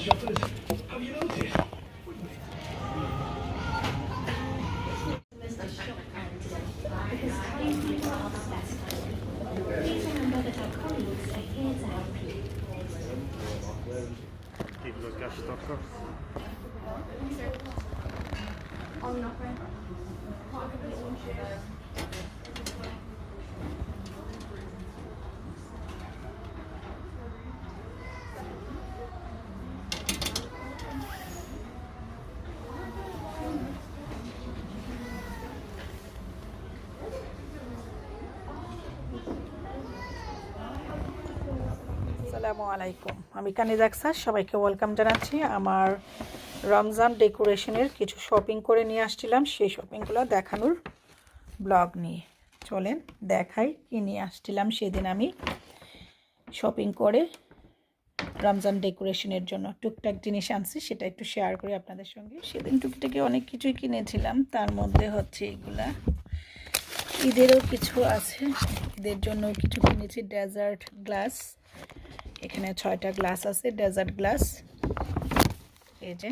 Keep those cash stock. আসসালামু আলাইকুম, আমি কানিজ আক্তার। সবাইকে ওয়েলকাম জানাচ্ছি। আমার রমজান ডেকোরেশনের কিছু শপিং করে নিয়ে আসছিলাম, সেই শপিংগুলো দেখানোর ব্লগ নিয়ে। চলেন দেখাই কি নিয়ে আসছিলাম সেদিন আমি শপিং করে রমজান ডেকোরেশনের জন্য টুকটাক জিনিস আনছি, সেটা একটু শেয়ার করি আপনাদের সঙ্গে। সেদিন টুকটাকে অনেক কিছুই কিনেছিলাম, তার মধ্যে হচ্ছে এগুলা ঈদেরও কিছু আছে, ঈদের জন্য কিছু কিনেছি। ডেজার্ট গ্লাস, এখানে 6টা গ্লাস আছে, ডেজার্ট গ্লাস। এই যে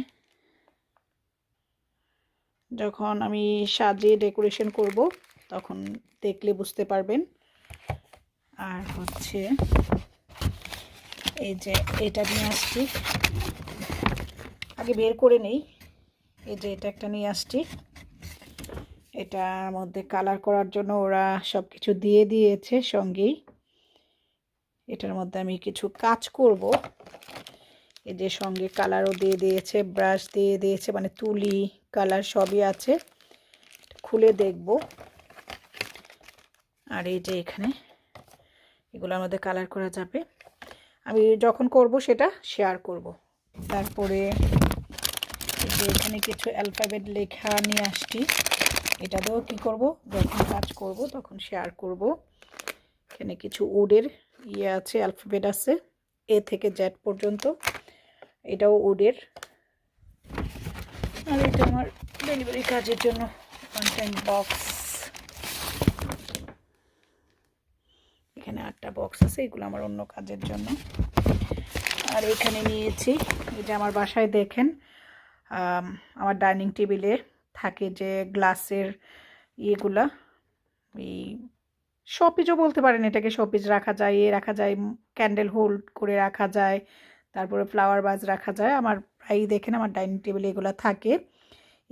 যখন আমি সাজিয়ে ডেকোরেশন করব তখন দেখলে বুঝতে পারবেন। আর হচ্ছে এই যে এটা নিয়ে আসছি, আগে বের করে নেই। এই যে এটা একটা নিয়ে আসছি, এটার মধ্যে কালার করার জন্য ওরা সব কিছু দিয়ে দিয়েছে সঙ্গেই। এটার মধ্যে আমি কিছু কাজ করব। এই যে সঙ্গে কালারও দিয়ে দিয়েছে, ব্রাশ দিয়ে দিয়েছে, মানে তুলি কালার সবই আছে, খুলে দেখব। আর এই যে এখানে এগুলোর মধ্যে কালার করা যাবে, আমি যখন করব সেটা শেয়ার করব। তারপরে এই যে এখানে কিছু অ্যালফাবেট লেখা নিয়ে আসছি, এটা দিয়েও কী করব, যখন কাজ করব তখন শেয়ার করব। এখানে কিছু উডের আছে, অ্যালফাবেট আছে এ থেকে জেড পর্যন্ত, এটাও উডের। আর এটা আমার ডেলিভারি কাজের জন্য ওয়ান টাইম বক্স, এখানে 8টা বক্স আছে, এগুলো আমার অন্য কাজের জন্য। আর এখানে নিয়েছি, এটা আমার বাসায় দেখেন আমার ডাইনিং টেবিলে থাকে যে গ্লাসের ইয়েগুলা, এই শোপিজও বলতে পারেন এটাকে, শোপিজ রাখা যায়, রাখা যায়, ক্যান্ডেল হোল্ড করে রাখা যায়, তারপরে ফ্লাওয়ার ভাজ রাখা যায়। আমার প্রায়ই দেখেন আমার ডাইনিং টেবিলে এগুলো থাকে।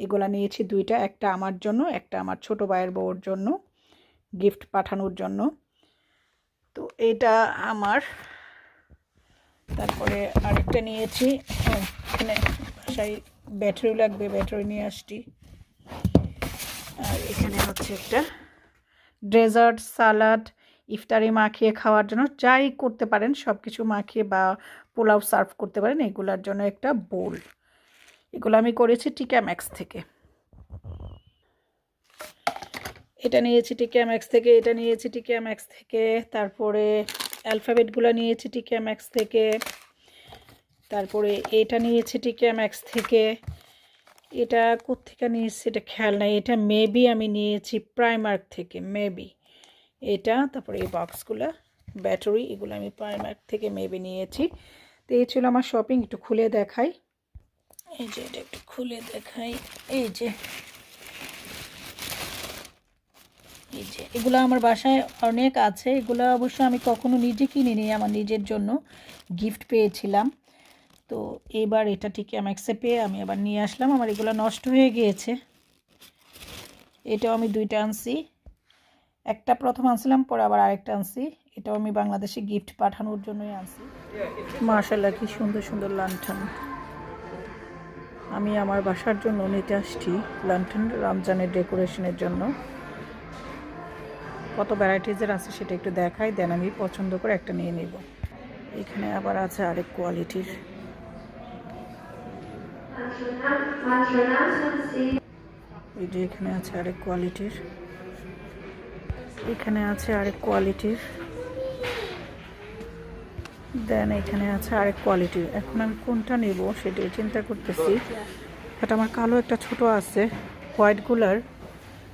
এগুলা নিয়েছি 2টা, একটা আমার জন্য, একটা আমার ছোটো ভাইয়ের বউর জন্য গিফট পাঠানোর জন্য। তো এটা আমার। তারপরে আরেকটা নিয়েছি, এখানে বাসায় ব্যাটারি লাগবে, ব্যাটারি নিয়ে আসছি। আর এখানে হচ্ছে একটা ডেজার্ট সালাড, ইফতারি মাখিয়ে খাওয়ার জন্য, যাই করতে পারেন সব কিছু মাখিয়ে, বা পোলাও সার্ভ করতে পারেন, এগুলার জন্য একটা বোল। এগুলো আমি করেছি টিকা ম্যাক্স থেকে। এটা নিয়েছি টিকা ম্যাক্স থেকে, এটা নিয়েছি টিকা ম্যাক্স থেকে। তারপরে অ্যালফাবেটগুলো নিয়েছি টিকা ম্যাক্স থেকে। তারপরে এটা নিয়েছি টিকা ম্যাক্স থেকে। এটা কোত্থেকে নিয়েছি এটা খেয়াল নাই, এটা মেবি আমি নিয়েছি প্রাইমার্ক থেকে, মেবি এটা। তারপরে এই বক্সগুলো ব্যাটারি, এগুলো আমি প্রাইমার্ক থেকে মেবি নিয়েছি। তো এই ছিল আমার শপিং। একটু খুলে দেখাই, এই যে এটা একটু খুলে দেখাই। এই যে এগুলো আমার বাসায় অনেক আছে, এগুলো অবশ্য আমি কখনো নিজে কিনিনি, আমার নিজের জন্য গিফট পেয়েছিলাম। তো এবার এটা টিকা ম্যাক্সে পেয়ে আমি আবার নিয়ে আসলাম, আমার এগুলো নষ্ট হয়ে গিয়েছে। এটাও আমি 2টা আনছি, একটা প্রথম আনছিলাম, পরে আবার আরেকটা আনছি। এটাও আমি বাংলাদেশে গিফট পাঠানোর জন্যই আনছি। মাশাআল্লাহ কি সুন্দর সুন্দর লান্টান আমি আমার বাসার জন্য নিতে আসছি। লান্টান রমজানের ডেকোরেশনের জন্য কত ভ্যারাইটিজের আছে সেটা একটু দেখাই, দেন আমি পছন্দ করে একটা নিয়ে নেব। এখানে আবার আছে আরেক কোয়ালিটির, এই যে এখানে আছে আরেক কোয়ালিটির, এখানে আছে আরেক কোয়ালিটির, দেন এখানে আছে আরেক কোয়ালিটির। এখন আমি কোনটা নেব সেটাই চিন্তা করতেছি। এটা আমার কালো একটা ছোট আছে, হোয়াইটগুলার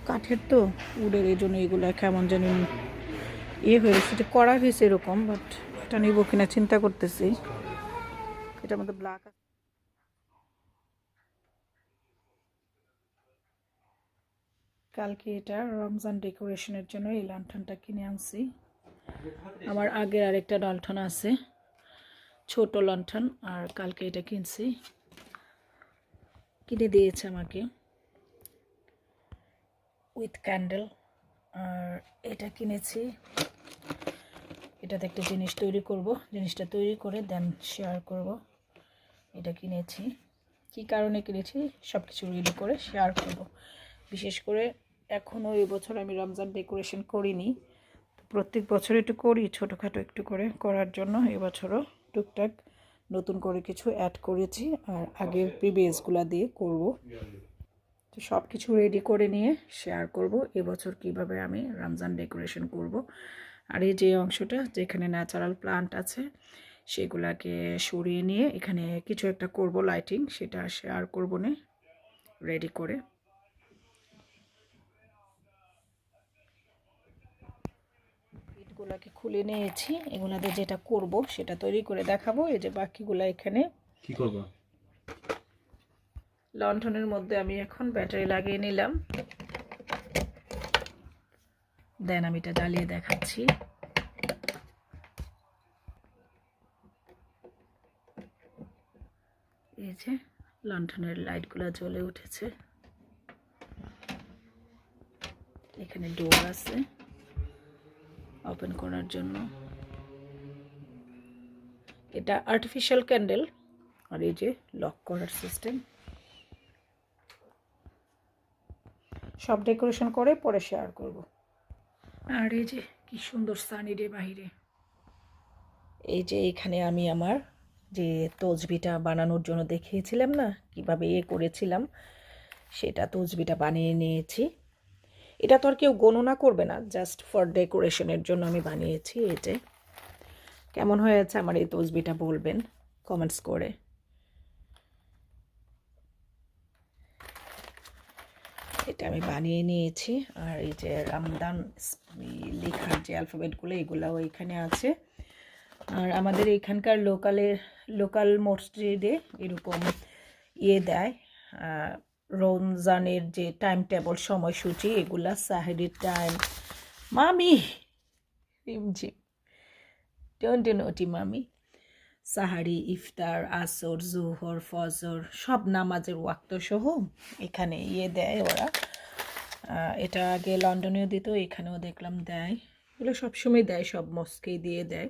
কাঠের, তো উডের, এই জন্য এগুলো কেমন জানি হয়েছে, এটা করা হয়েছে এরকম, বাট এটা নিব কিনা চিন্তা করতেছি। এটার মধ্যে ব্ল্যাক আছে। কালকে এটা রমজান ডেকোরেশনের জন্য এই লণ্ঠনটা কিনে আনছি। আমার আগের আরেকটা লণ্ঠন আছে, ছোট লণ্ঠন, আর কালকে এটা কিনছি, কিনে দিয়েছে আমাকে উইথ ক্যান্ডেল। আর এটা কিনেছি, এটাতে একটা জিনিস তৈরি করব, জিনিসটা তৈরি করে দেন শেয়ার করব। এটা কিনেছি, কি কারণে কিনেছি সব কিছু রেডি করে শেয়ার করব। বিশেষ করে এখনও এই বছর আমি রমজান ডেকোরেশন করিনি, প্রত্যেক বছর একটু করি ছোটোখাটো একটু করে, করার জন্য এবছরও টুকটাক নতুন করে কিছু অ্যাড করেছি আর আগের প্রিভিয়াসগুলো দিয়ে করব। তো সব কিছু রেডি করে নিয়ে শেয়ার করব এবছর কিভাবে আমি রমজান ডেকোরেশন করব। আর এই যে অংশটা যেখানে ন্যাচারাল প্লান্ট আছে সেগুলাকে সরিয়ে নিয়ে এখানে কিছু একটা করব লাইটিং, সেটা শেয়ার করব না রেডি করে। ইটগুলাকে খুলে নিয়েছি, এগুলাতে যেটা করব সেটা তৈরি করে দেখাবো। এই যে বাকিগুলা এখানে কি করব, লণ্ঠনের মধ্যে আমি এখন ব্যাটারি লাগিয়ে নিলাম, দেন আমি এটা জ্বালিয়ে দেখাচ্ছি। এই যে লণ্ঠনের লাইটগুলো জ্বলে উঠেছে, এখানে ডোর আছে ওপেন করার জন্য। এটা আর্টিফিশিয়াল ক্যান্ডেল, আর এই যে লক করার সিস্টেম। সব ডেকোরেশন করে পরে শেয়ার করব। আর এই যে কি সুন্দর সানি ডে বাহিরে। এই যে এখানে আমি আমার যে তসবিটা বানানোর জন্য দেখিয়েছিলাম না কিভাবে করেছিলাম, সেটা তসবিটা বানিয়ে নিয়েছি। এটা তো আর কেউ গণনা করবে না, জাস্ট ফর ডেকোরেশনের জন্য আমি বানিয়েছি। এই যে কেমন হয়েছে আমার এই তসবিটা বলবেন কমেন্টস করে। এটা আমি বানিয়ে নিয়েছি। আর এই যে রমজান লেখার যে অ্যালফাবেটগুলো এগুলাও এখানে আছে। আর আমাদের এখানকার লোকাল মসজিদে এরকম দেয়, রমজানের যে টাইম টেবল সময়সূচি এগুলা, সাহেরির টাইম, মামি ডোন্ট নোটি মামি, সাহারি, ইফতার, আসর, জোহর, ফজর সব নামাজের ওয়াক্ত সহ এখানে দেয় ওরা। এটা আগে লন্ডনেও দিত, এখানেও দেখলাম দেয়, এগুলো সবসময় দেয়, সব মস্কেই দিয়ে দেয়।